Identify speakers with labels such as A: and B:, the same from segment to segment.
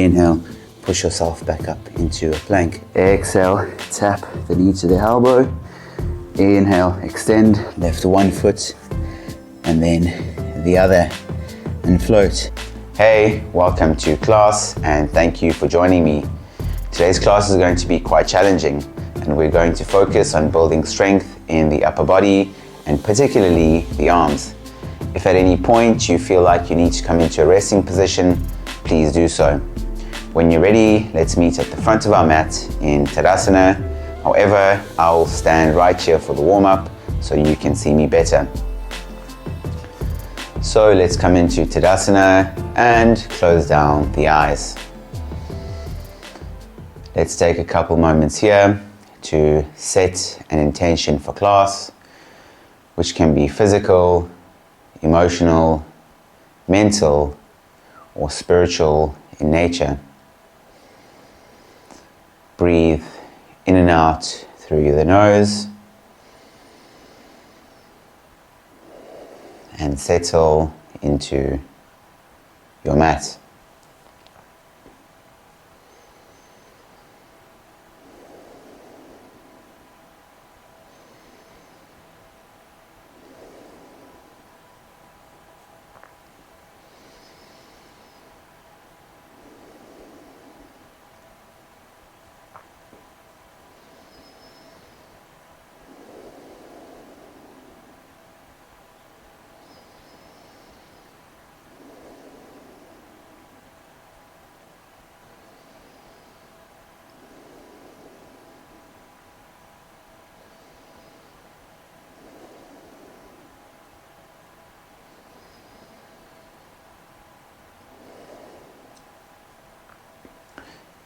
A: Inhale, push yourself back up into a plank. Exhale, tap the knee to the elbow. Inhale, extend, lift one foot and then the other and float. Hey, welcome to class and thank you for joining me. Today's class is going to be quite challenging and we're going to focus on building strength in the upper body and particularly the arms. If at any point you feel like you need to come into a resting position, please do so. When you're ready, let's meet at the front of our mat in Tadasana. However, I'll stand right here for the warm-up so you can see me better. So let's come into Tadasana and close down the eyes. Let's take a couple moments here to set an intention for class, which can be physical, emotional, mental, or spiritual in nature. Breathe in and out through the nose and settle into your mat.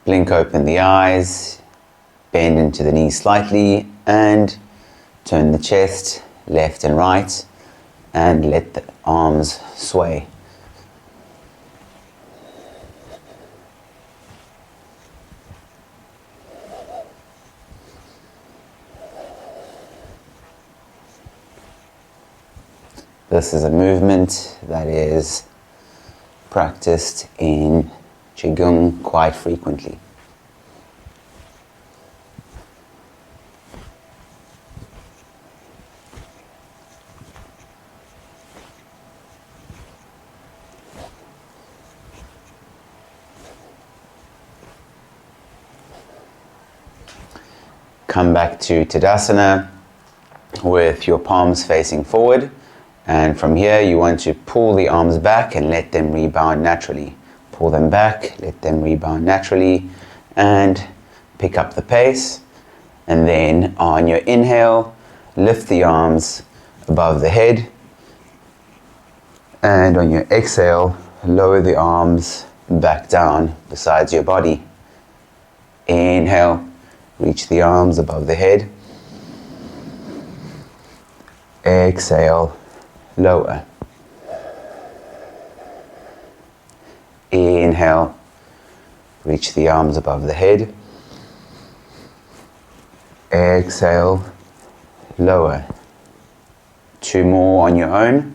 A: Blink open the eyes, bend into the knees slightly and turn the chest left and right and let the arms sway. This is a movement that is practiced in Qigong quite frequently. Come back to Tadasana with your palms facing forward, and from here you want to pull the arms back and let them rebound naturally. Pull them back, let them rebound naturally, and pick up the pace. And then on your inhale, lift the arms above the head. And on your exhale, lower the arms back down beside your body. Inhale, reach the arms above the head. Exhale, lower. Inhale, reach the arms above the head. Exhale, lower. Two more on your own.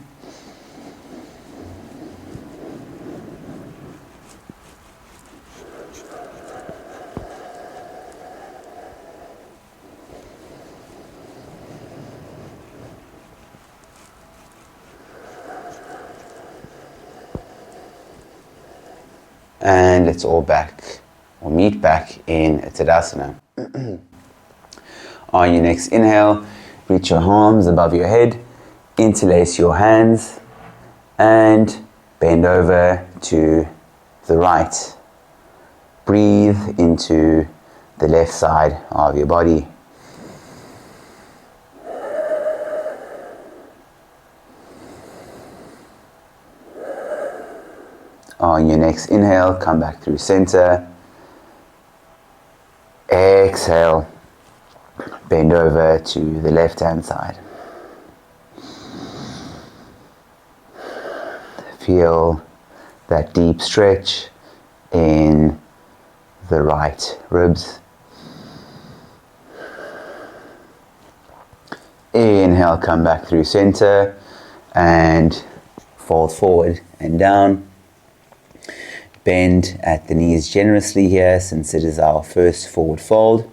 A: And it's all back, or meet back in Tadasana. On your next inhale, reach your arms above your head, interlace your hands, and bend over to the right. Breathe into the left side of your body. On your next inhale, come back through center. Exhale, bend over to the left hand side. Feel that deep stretch in the right ribs. Inhale, come back through center and fold forward and down. Bend at the knees generously here, since it is our first forward fold.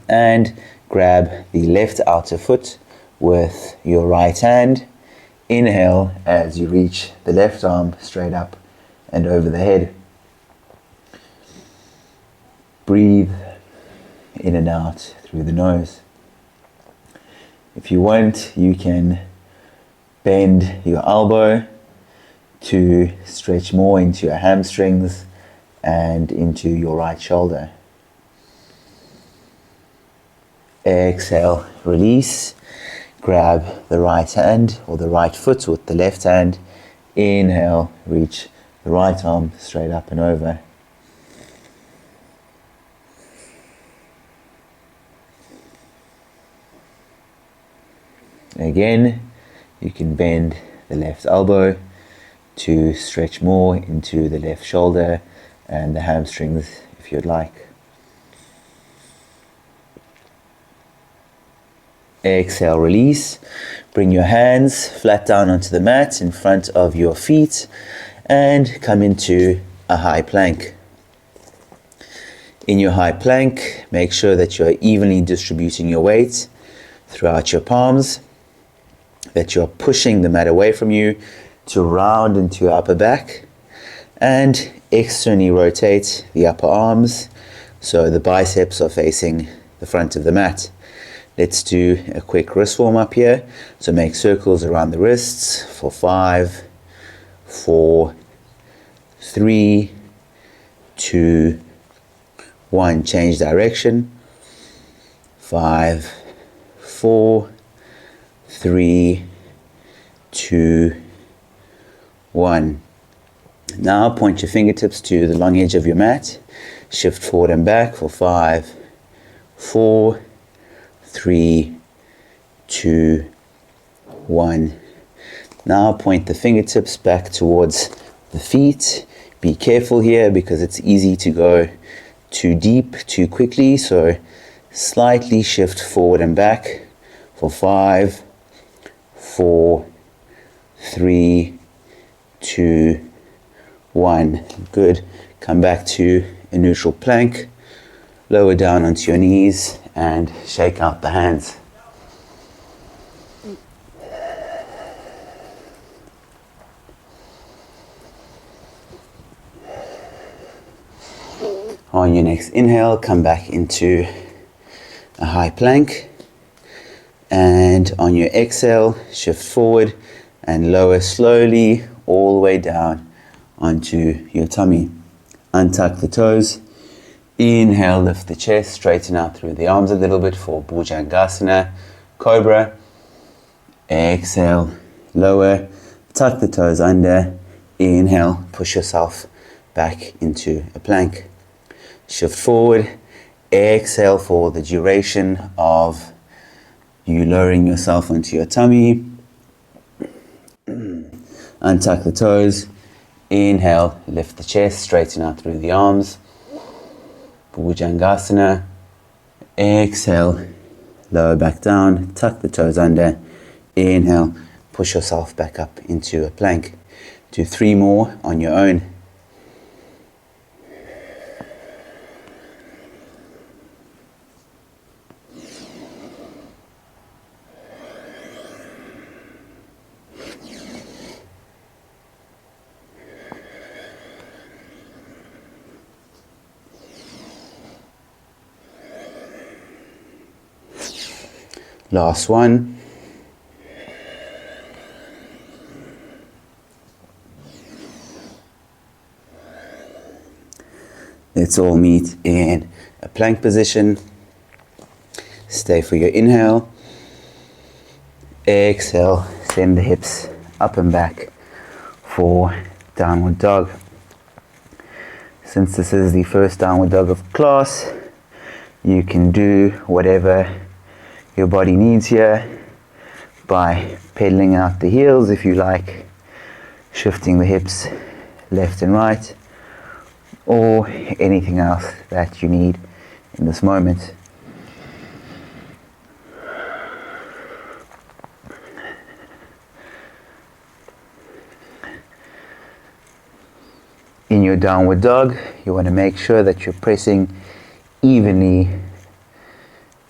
A: And grab the left outer foot with your right hand. Inhale as you reach the left arm straight up and over the head. Breathe in and out through the nose. If you want, you can bend your elbow to stretch more into your hamstrings and into your right shoulder. Exhale, release. Grab the right hand or the right foot with the left hand. Inhale, reach the right arm straight up and over. Again, you can bend the left elbow to stretch more into the left shoulder and the hamstrings if you'd like. Exhale, release. Bring your hands flat down onto the mat in front of your feet and come into a high plank. In your high plank, make sure that you're evenly distributing your weight throughout your palms, that you're pushing the mat away from you to round into your upper back, and externally rotate the upper arms so the biceps are facing the front of the mat. Let's do a quick wrist warm up here. So make circles around the wrists for 5, 4, 3, 2, 1. Change direction. 5, 4, 3, 2, 1. Now point your fingertips to the long edge of your mat. Shift forward and back for 5, 4, 3, 2, 1. Now point the fingertips back towards the feet. Be careful here because it's easy to go too deep too quickly, so slightly shift forward and back for 5, 4, 3, 2, 1. Good. Come back to a neutral plank. Lower down onto your knees and shake out the hands. On your next inhale, come back into a high plank. And on your exhale, shift forward and lower slowly all the way down onto your tummy. Untuck the toes. Inhale, lift the chest, straighten out through the arms a little bit for Bhujangasana, Cobra. Exhale, lower, tuck the toes under. Inhale, push yourself back into a plank. Shift forward, exhale for the duration of you lowering yourself onto your tummy. Untuck the toes. Inhale, lift the chest, straighten out through the arms. Bhujangasana. Exhale, lower back down, tuck the toes under. Inhale, push yourself back up into a plank. Do 3 more on your own. Last one. Let's all meet in a plank position. Stay for your inhale. Exhale, send the hips up and back for downward dog. Since this is the first downward dog of class, you can do whatever your body needs here by pedaling out the heels if you like, shifting the hips left and right, or anything else that you need in this moment. In your downward dog, you want to make sure that you're pressing evenly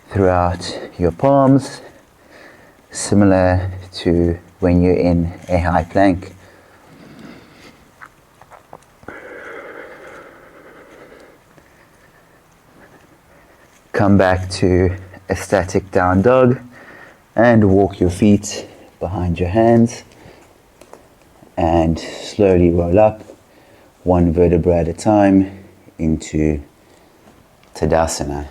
A: throughout your palms, similar to when you're in a high plank. Come back to a static down dog and walk your feet behind your hands and slowly roll up one vertebra at a time into Tadasana.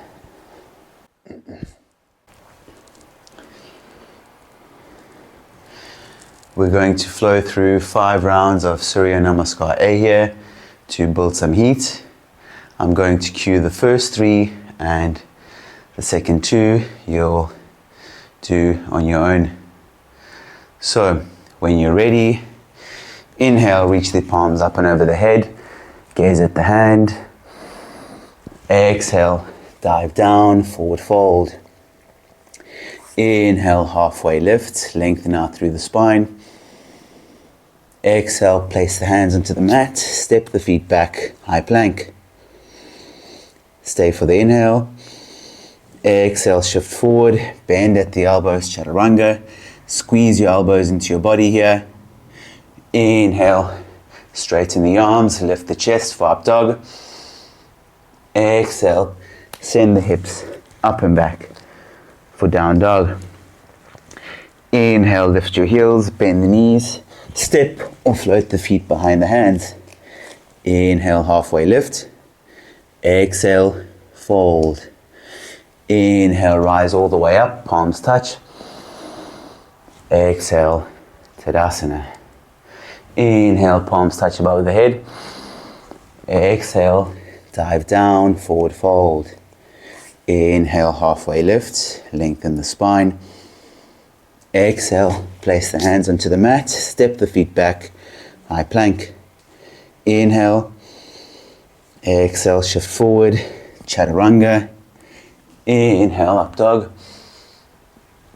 A: We're going to flow through 5 rounds of Surya Namaskar A here to build some heat. I'm going to cue the first 3 and the second 2 you'll do on your own. So when you're ready, inhale, reach the palms up and over the head, gaze at the hand. Exhale, dive down, forward fold. Inhale, halfway lift, lengthen out through the spine. Exhale, place the hands onto the mat, step the feet back, high plank. Stay for the inhale. Exhale, shift forward, bend at the elbows, chaturanga. Squeeze your elbows into your body here. Inhale, straighten the arms, lift the chest for up dog. Exhale, send the hips up and back for down dog. Inhale, lift your heels, bend the knees, step or float the feet behind the hands. Inhale, halfway lift. Exhale, fold. Inhale, rise all the way up, palms touch. Exhale, Tadasana. Inhale, palms touch above the head. Exhale, dive down, forward fold. Inhale, halfway lift, lengthen the spine. Exhale, place the hands onto the mat, step the feet back, high plank. Inhale. Exhale, shift forward, chaturanga. Inhale, up dog.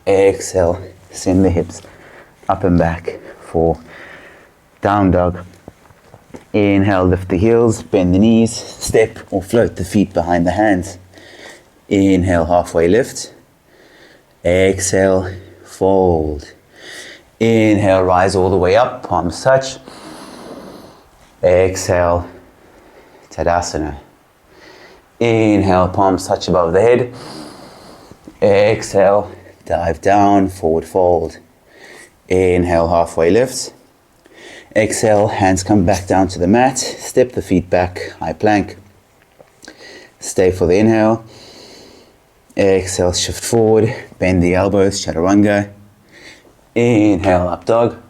A: Exhale, send the hips up and back for down dog. Inhale, lift the heels, bend the knees, step or float the feet behind the hands. Inhale, halfway lift. Exhale, fold. Inhale, rise all the way up, palms touch. Exhale, Tadasana. Inhale, palms touch above the head. Exhale, dive down, forward fold. Inhale, halfway lift. Exhale, hands come back down to the mat. Step the feet back, high plank. Stay for the inhale. Exhale, shift forward, bend the elbows, chaturanga. Inhale, up dog.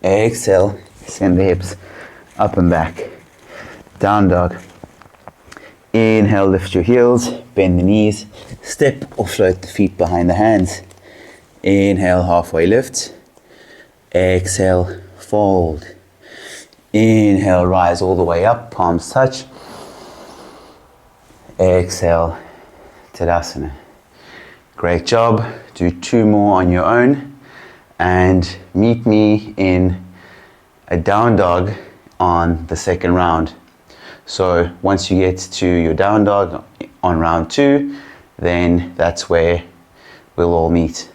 A: Exhale, send the hips up and back. Down dog. Inhale, lift your heels, bend the knees, step or float the feet behind the hands. Inhale, halfway lift. Exhale, fold. Inhale, rise all the way up, palms touch. Exhale, Tadasana. Great job. Do 2 more on your own and meet me in a down dog on the second round. So once you get to your down dog on round 2, then that's where we'll all meet.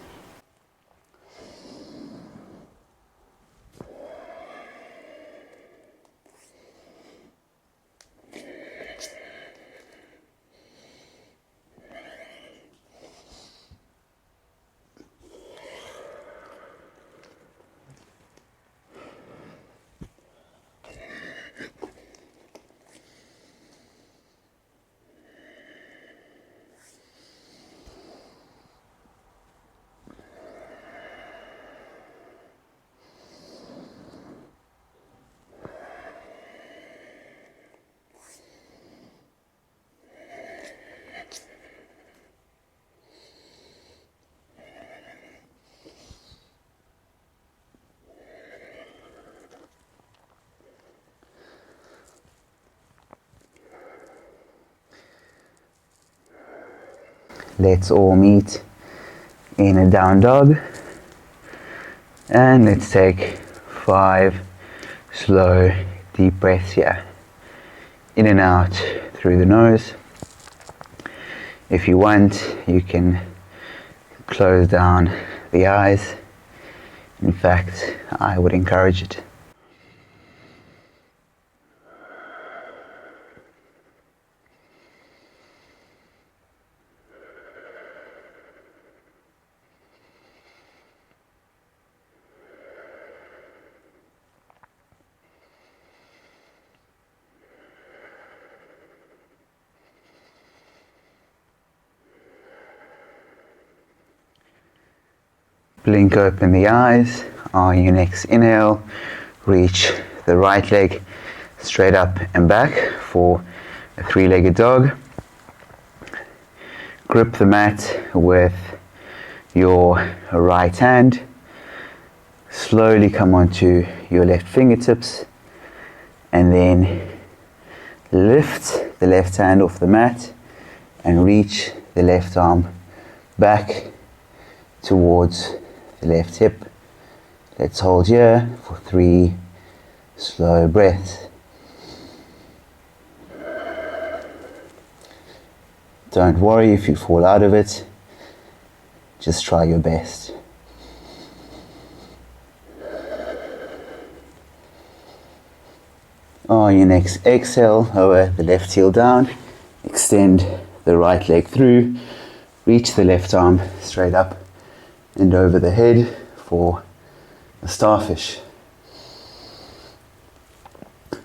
A: Let's all meet in a down dog. And let's take 5 slow, deep breaths here. In and out through the nose. If you want, you can close down the eyes. In fact, I would encourage it. Blink open the eyes. On your next inhale, reach the right leg straight up and back for a three-legged dog. Grip the mat with your right hand. Slowly come onto your left fingertips and then lift the left hand off the mat and reach the left arm back towards the left hip. Let's hold here for 3 slow breaths. Don't worry if you fall out of it, just try your best. On your next exhale, lower the left heel down, extend the right leg through, reach the left arm straight up and over the head for a starfish.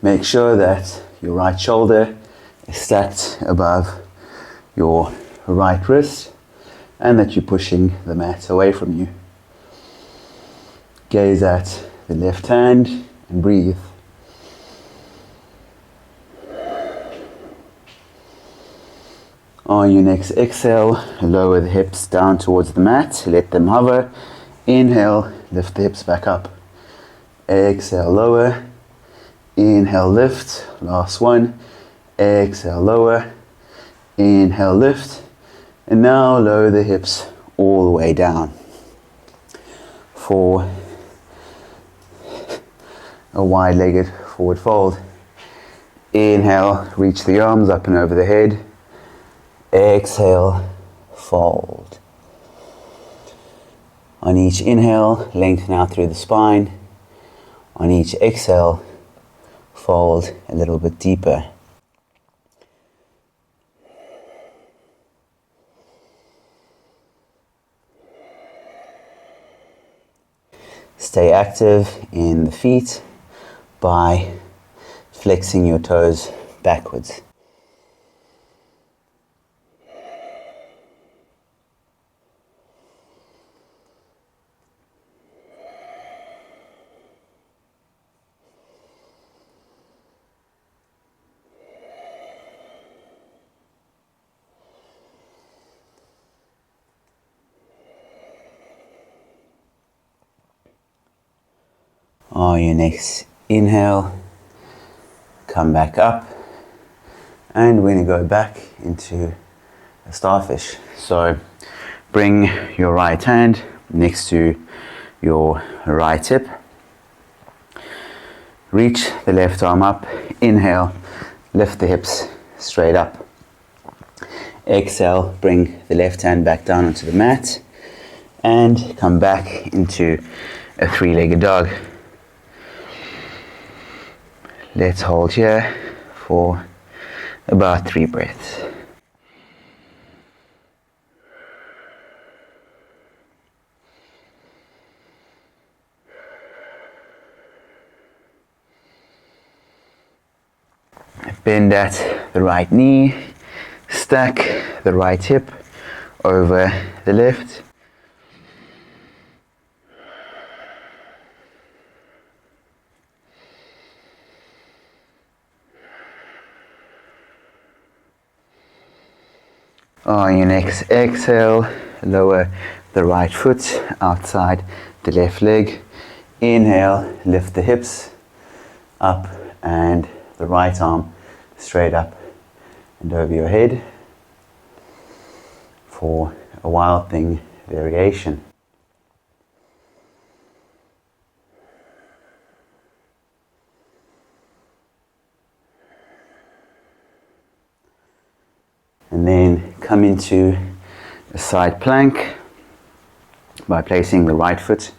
A: Make sure that your right shoulder is stacked above your right wrist and that you're pushing the mat away from you. Gaze at the left hand and breathe. On your next exhale, lower the hips down towards the mat, let them hover. Inhale, lift the hips back up. Exhale, lower. Inhale, lift. Last one. Exhale, lower. Inhale, lift. And now lower the hips all the way down for a wide-legged forward fold. Inhale, reach the arms up and over the head. Exhale, fold. On each inhale, lengthen out through the spine. On each exhale, fold a little bit deeper. Stay active in the feet by flexing your toes backwards. On your next inhale, come back up, and we're going to go back into a starfish. So bring your right hand next to your right hip, reach the left arm up, inhale, lift the hips straight up. Exhale, bring the left hand back down onto the mat and come back into a three-legged dog. Let's hold here for about 3 breaths. Bend at the right knee, stack the right hip over the left. On your next exhale, lower the right foot outside the left leg. Inhale, lift the hips up and the right arm straight up and over your head for a wild thing variation. And then come into a side plank by placing the right foot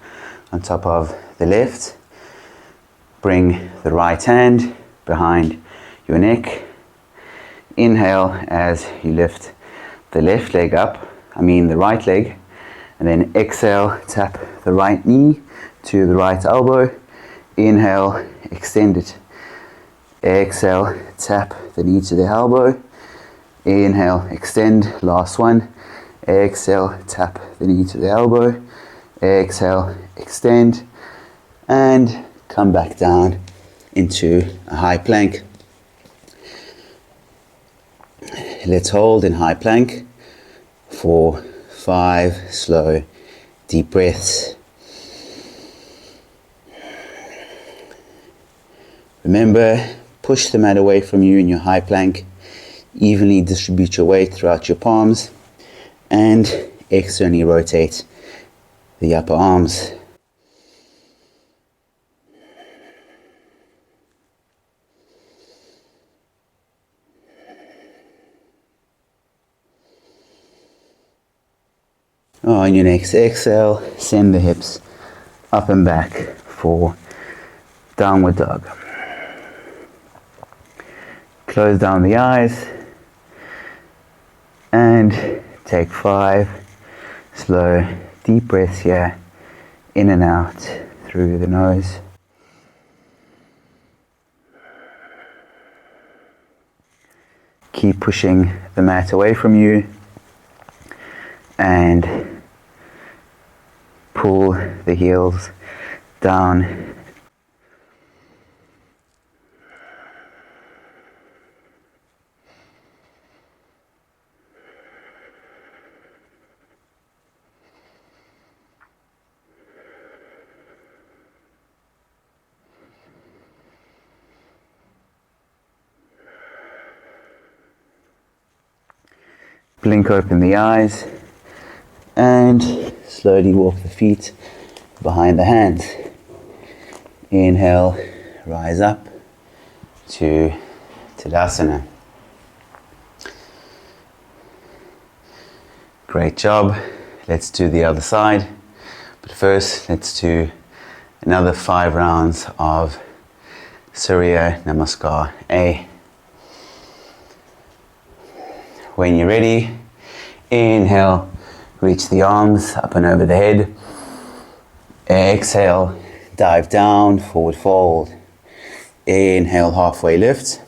A: on top of the left. Bring the right hand behind your neck. Inhale as you lift the left leg up, the right leg, and then exhale, tap the right knee to the right elbow. Inhale, extend it. Exhale, tap the knee to the elbow. Inhale, extend, last one. Exhale, tap the knee to the elbow. Exhale, extend, and come back down into a high plank. Let's hold in high plank for 5 slow, deep breaths. Remember, push the mat away from you in your high plank. Evenly distribute your weight throughout your palms and externally rotate the upper arms. On your next exhale, send the hips up and back for downward dog. Close down the eyes and take 5 slow, deep breaths here, in and out through the nose. Keep pushing the mat away from you and pull the heels down. Blink open the eyes and slowly walk the feet behind the hands. Inhale, rise up to Tadasana. Great job. Let's do the other side. But first, let's do another 5 rounds of Surya Namaskar A. When you're ready, inhale, reach the arms up and over the head. Exhale, dive down, forward fold. Inhale, halfway lift.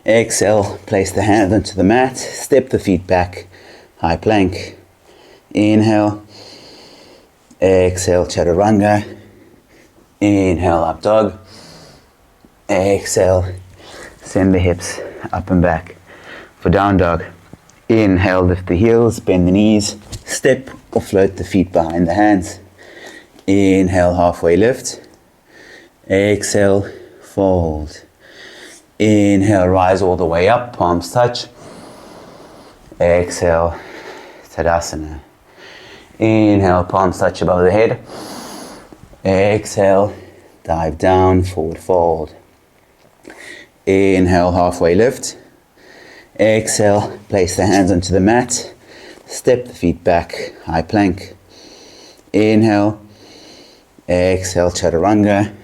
A: Exhale, place the hand onto the mat, step the feet back, high plank. Inhale. Exhale, chaturanga. Inhale, up dog. Exhale, send the hips up and back for down dog. Inhale, lift the heels, bend the knees, step or float the feet behind the hands. Inhale, halfway lift. Exhale, fold. Inhale, rise all the way up, palms touch. Exhale, Tadasana. Inhale, palms touch above the head. Exhale, dive down, forward fold. Inhale, halfway lift. Exhale, place the hands onto the mat. Step the feet back, high plank. Inhale. Exhale, chaturanga.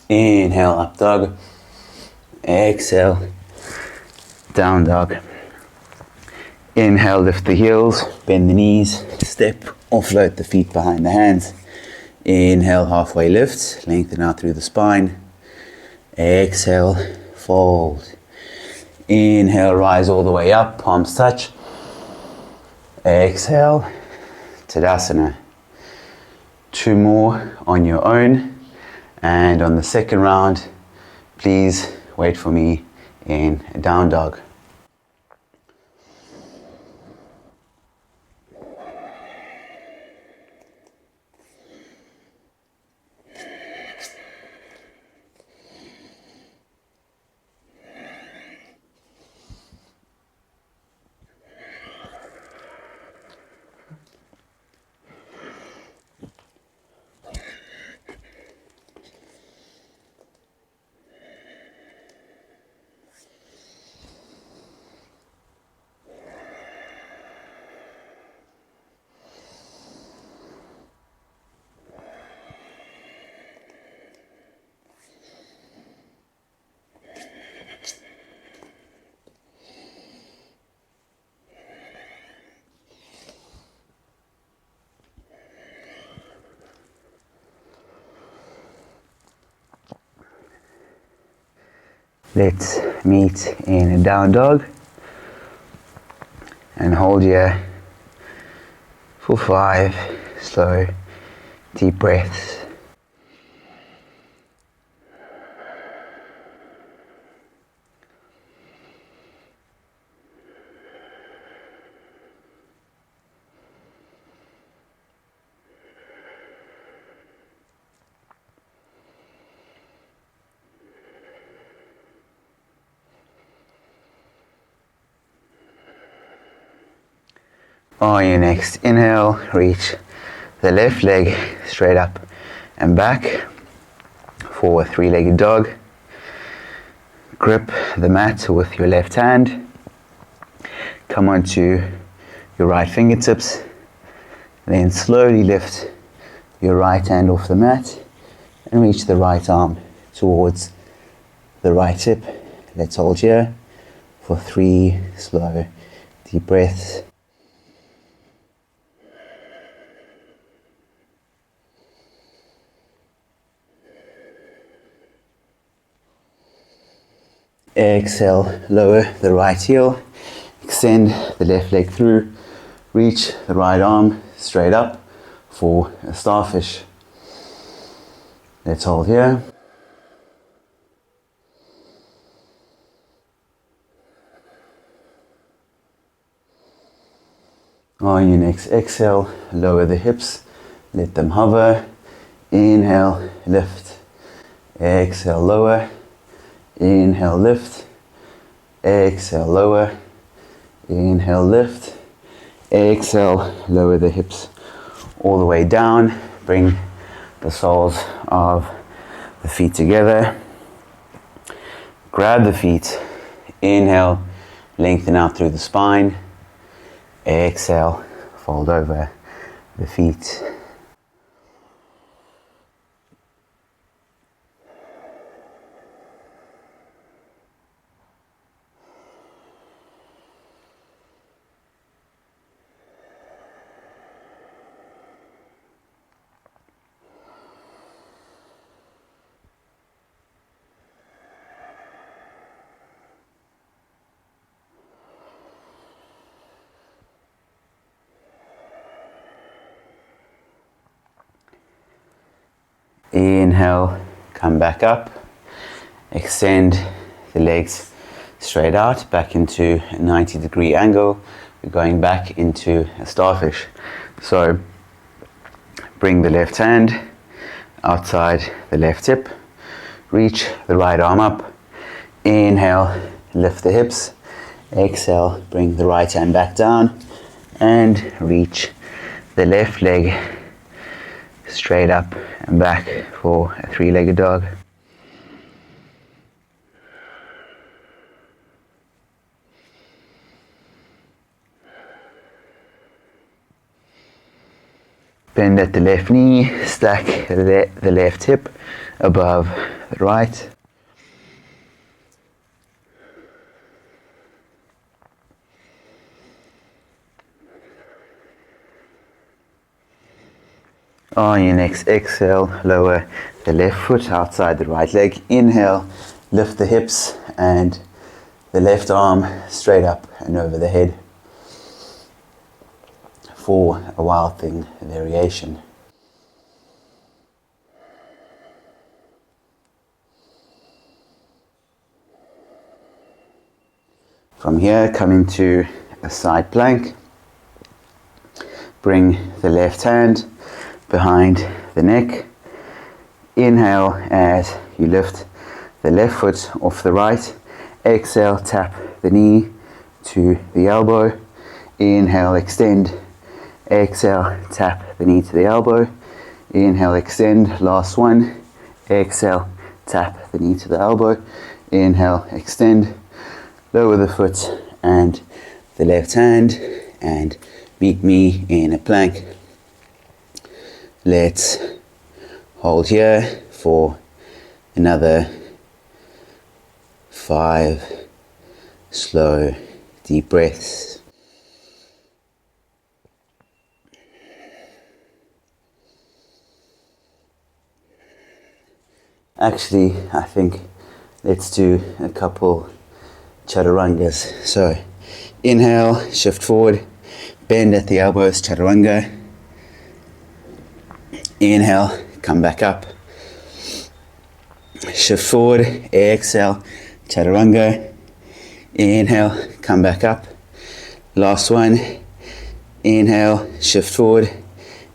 A: Inhale, up dog. Exhale, down dog. Inhale, lift the heels, bend the knees, step or float the feet behind the hands. Inhale, halfway lift, lengthen out through the spine. Exhale, fold. Inhale, rise all the way up, palms touch. Exhale, Tadasana. 2 more on your own. And on the second round, please wait for me in a down dog. Let's meet in a down dog and hold here for 5 slow deep breaths. On your next inhale, reach the left leg straight up and back for a 3-legged dog. Grip the mat with your left hand. Come onto your right fingertips. Then slowly lift your right hand off the mat and reach the right arm towards the right hip. Let's hold here for 3 slow deep breaths. Exhale, lower the right heel, extend the left leg through, reach the right arm straight up for a starfish. Let's hold here. On your next exhale, lower the hips, let them hover. Inhale, lift. Exhale, lower. Inhale, lift. Exhale, lower. Inhale, lift. Exhale, lower the hips all the way down. Bring the soles of the feet together. Grab the feet. Inhale, lengthen out through the spine. Exhale, fold over the feet. Inhale, come back up, extend the legs straight out, back into a 90-degree angle. We're going back into a starfish. So bring the left hand outside the left hip, reach the right arm up, inhale, lift the hips, exhale, bring the right hand back down and reach the left leg straight up and back for a 3-legged dog. Bend at the left knee, stack the left hip above the right. On your next exhale, lower the left foot outside the right leg. Inhale, lift the hips and the left arm straight up and over the head for a wild thing variation. From here, come into a side plank. Bring the left hand behind the neck. Inhale as you lift the left foot off the right. Exhale, tap the knee to the elbow. Inhale, extend. Exhale, tap the knee to the elbow. Inhale, extend. Last one. Exhale, tap the knee to the elbow. Inhale, extend. Lower the foot and the left hand and meet me in a plank. Let's hold here for another 5 slow deep breaths. Actually, I think let's do a couple chaturangas. So inhale, shift forward, bend at the elbows, chaturanga. Inhale, come back up. Shift forward, exhale, chaturanga. Inhale, come back up. Last one. Inhale, shift forward.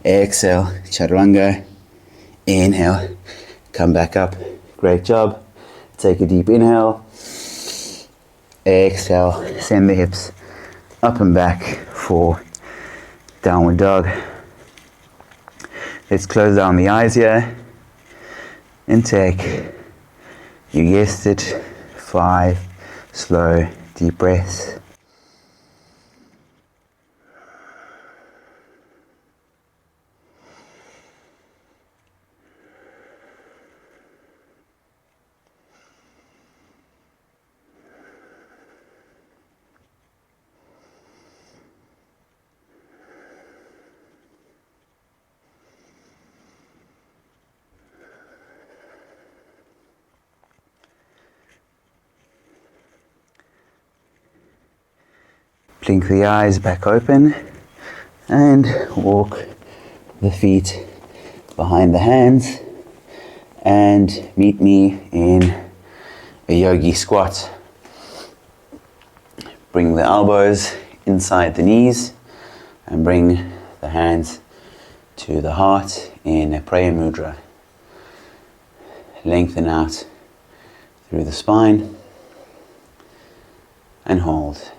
A: Exhale, chaturanga. Inhale, come back up. Great job. Take a deep inhale. Exhale, send the hips up and back for downward dog. Let's close down the eyes here and take, you guessed it, 5 slow deep breaths. Blink the eyes back open and walk the feet behind the hands and meet me in a yogi squat. Bring the elbows inside the knees and bring the hands to the heart in a prayer mudra. Lengthen out through the spine and hold.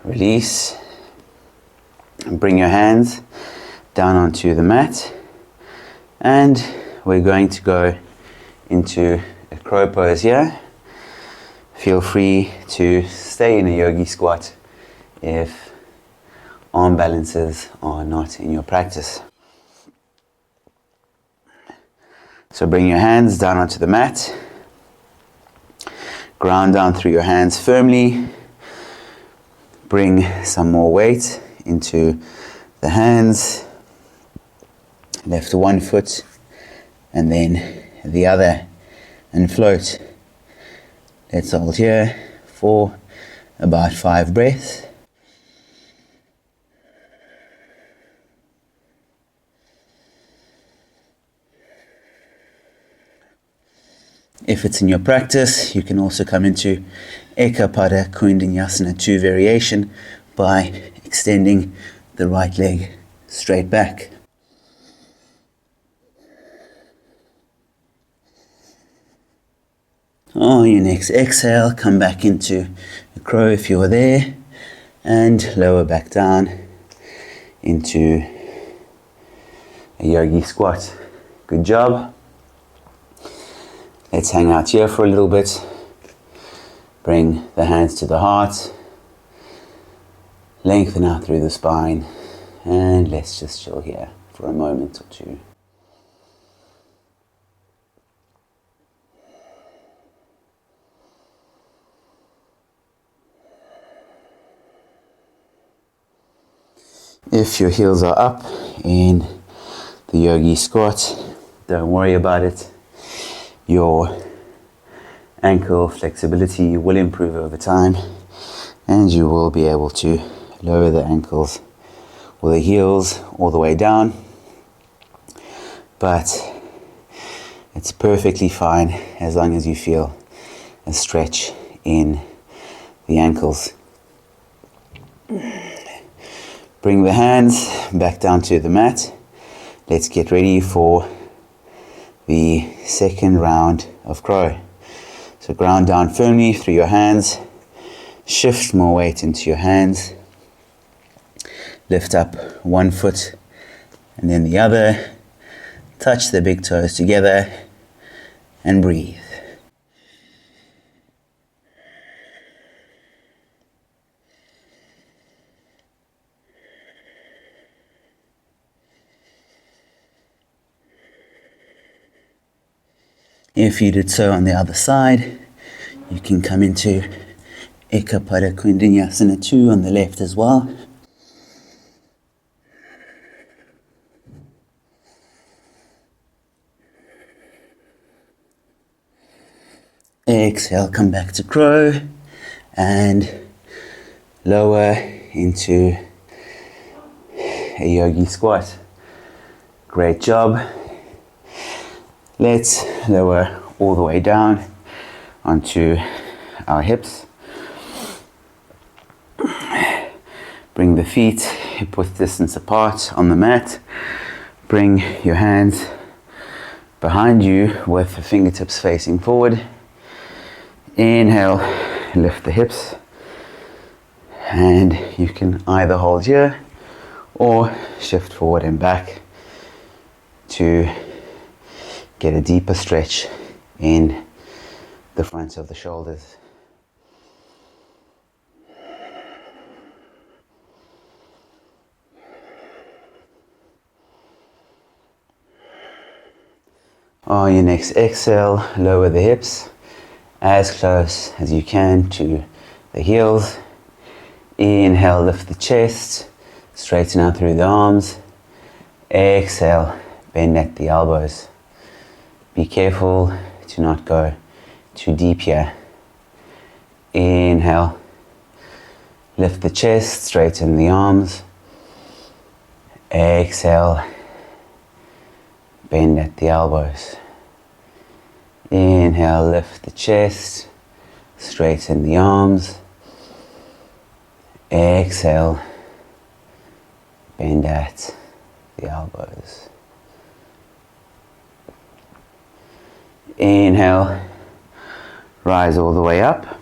A: Release and bring your hands down onto the mat, and we're going to go into a crow pose here. Feel free to stay in a yogi squat if arm balances are not in your practice. So bring your hands down onto the mat, ground down through your hands firmly. Bring some more weight into the hands. Lift one foot and then the other and float. Let's hold here for about 5 breaths. If it's in your practice, you can also come into Ekapada Vinyasa 2 variation by extending the right leg straight back. On your next exhale, come back into a crow if you're there, and lower back down into a yogi squat. Good job. Let's hang out here for a little bit. Bring the hands to the heart. Lengthen out through the spine. And let's just chill here for a moment or two. If your heels are up in the yogi squat, don't worry about it. Your ankle flexibility will improve over time, and you will be able to lower the ankles or the heels all the way down. But it's perfectly fine as long as you feel a stretch in the ankles. Bring the hands back down to the mat. Let's get ready for the second round of crow. So ground down firmly through your hands. Shift more weight into your hands. Lift up one foot and then the other. Touch the big toes together and breathe. If you did so on the other side, you can come into Ekapada Vinyasa 2 on the left as well. Exhale, come back to crow and lower into a yogi squat. Great job. Let's lower all the way down onto our hips. Bring the feet hip width distance apart on the mat. Bring your hands behind you with the fingertips facing forward. Inhale, lift the hips. And you can either hold here or shift forward and back to get a deeper stretch in the front of the shoulders. On your next exhale, lower the hips as close as you can to the heels. Inhale, lift the chest, straighten out through the arms. Exhale, bend at the elbows. Be careful to not go too deep here. Inhale, lift the chest, straighten the arms. Exhale, bend at the elbows. Inhale, lift the chest, straighten the arms. Exhale, bend at the elbows. Inhale, rise all the way up.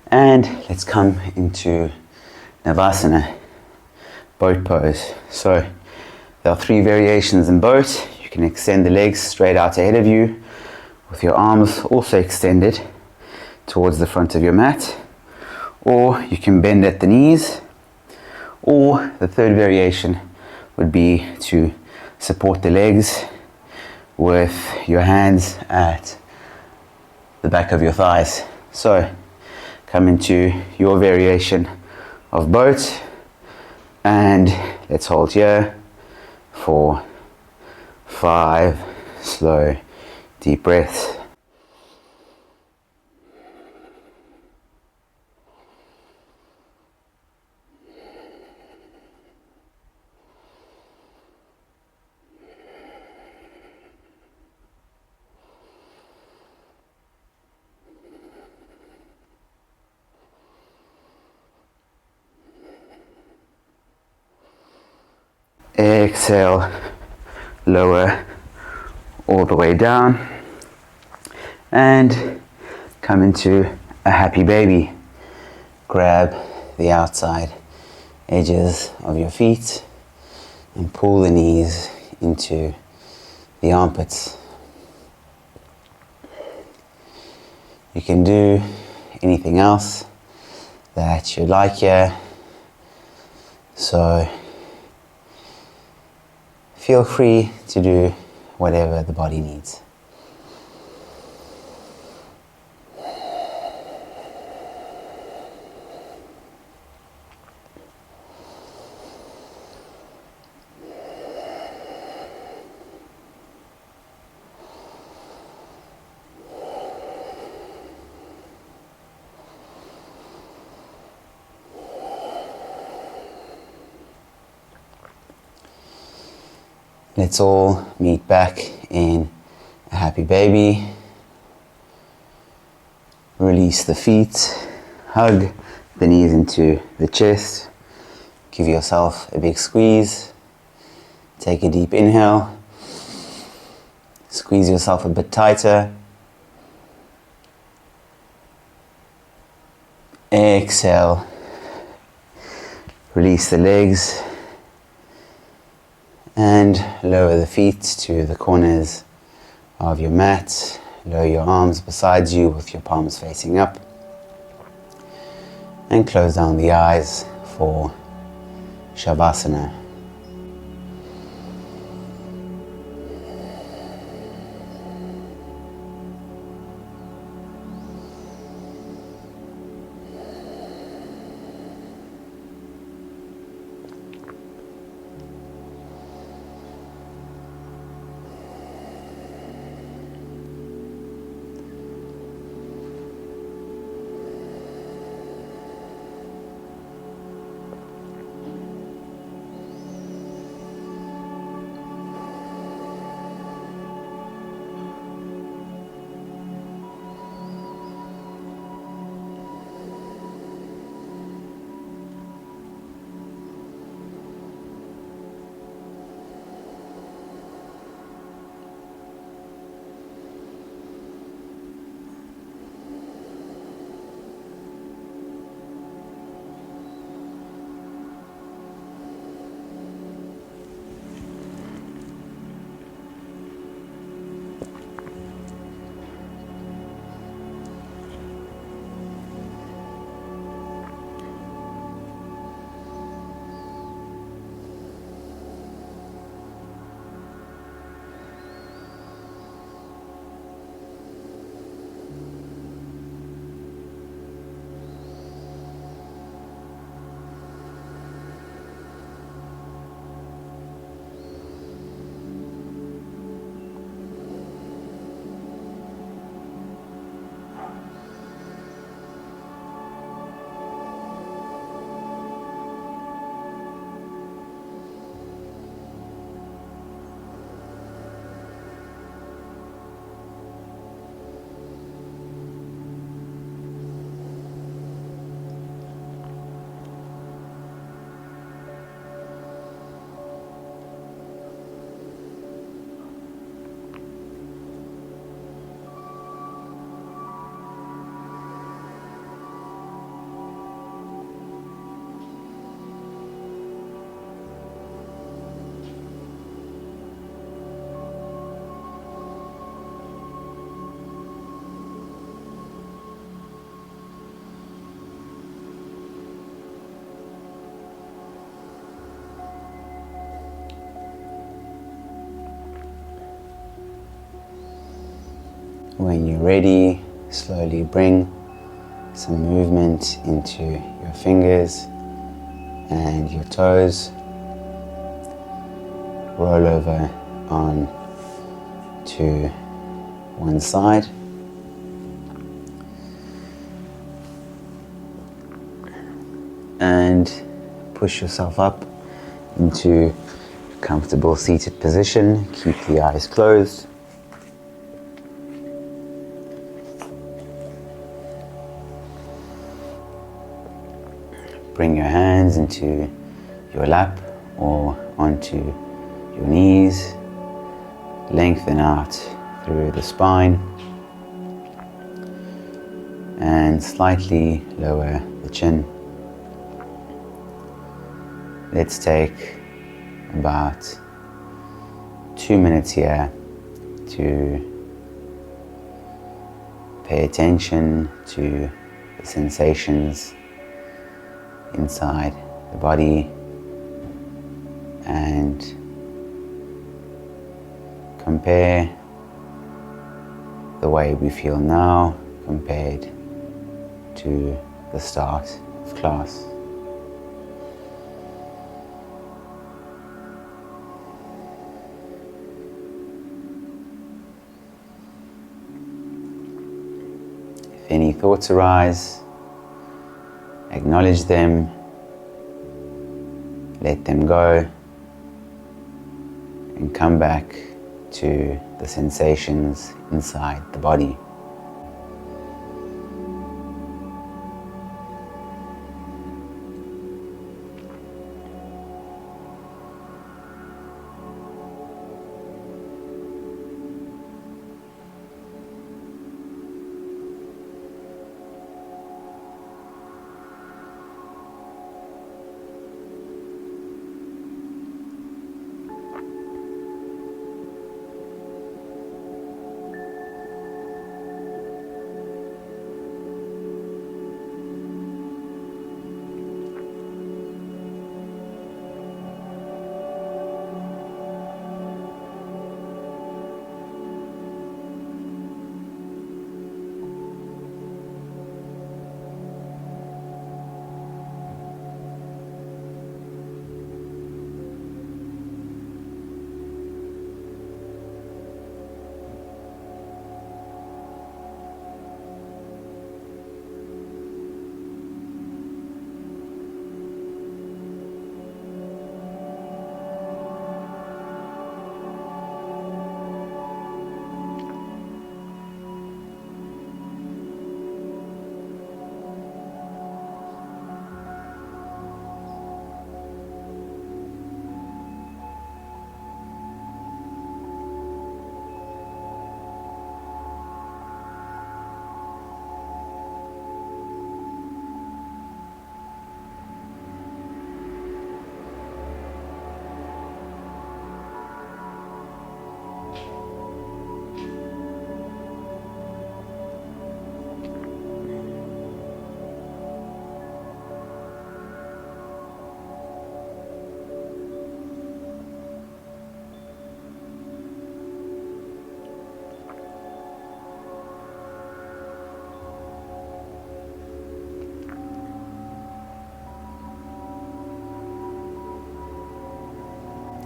A: And let's come into Savasana, boat pose. So there are 3 variations in boat. You can extend the legs straight out ahead of you with your arms also extended towards the front of your mat. Or you can bend at the knees. Or the third variation would be to support the legs with your hands at the back of your thighs. So come into your variation of boat and let's hold here for 5 slow deep breaths. Exhale, lower all the way down and come into a happy baby. Grab the outside edges of your feet and pull the knees into the armpits. You can do anything else that you'd like here, so feel free to do whatever the body needs. Let's all meet back in a happy baby. Release the feet, hug the knees into the chest. Give yourself a big squeeze. Take a deep inhale. Squeeze yourself a bit tighter. Exhale. Release the legs. And lower the feet to the corners of your mat. Lower your arms beside you with your palms facing up. And close down the eyes for Savasana. When you're ready, slowly bring some movement into your fingers and your toes. Roll over on to one side. And push yourself up into a comfortable seated position. Keep the eyes closed. Bring your hands into your lap or onto your knees. Lengthen out through the spine and slightly lower the chin. Let's take about 2 minutes here to pay attention to the sensations inside the body and compare the way we feel now compared to the start of class. If any thoughts arise, acknowledge them, let them go, and come back to the sensations inside the body.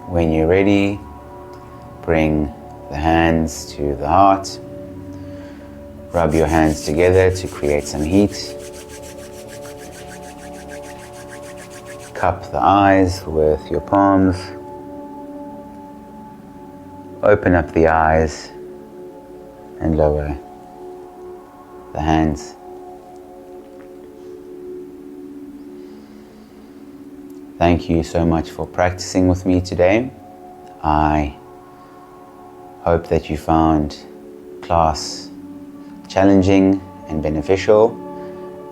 A: When you're ready, bring the hands to the heart. Rub your hands together to create some heat. Cup the eyes with your palms. Open up the eyes and lower the hands. Thank you so much for practicing with me today. I hope that you found class challenging and beneficial,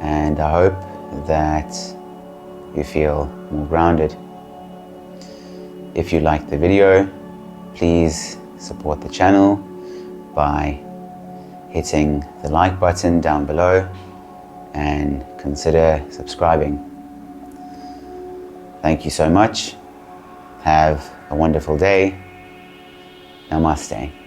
A: and I hope that you feel more grounded. If you liked the video, please support the channel by hitting the like button down below and consider subscribing. Thank you so much. Have a wonderful day. Namaste.